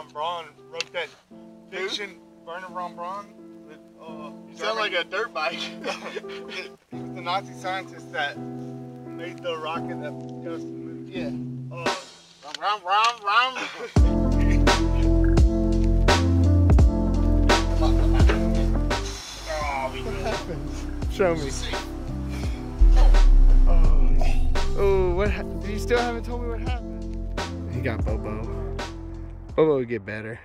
von Braun wrote that fiction. Werner von Braun. You sound like a dirt bike. He was the Nazi scientist that made the rocket that goes to the moon. Yeah. Rum. What happened? Show me. Oh, what? You still haven't told me what happened. He got Bobo. Bobo would get better.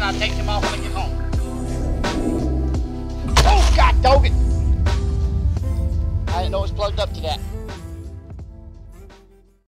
I'll take them off when I get home. Oh, God dog it! I didn't know it was plugged up to that.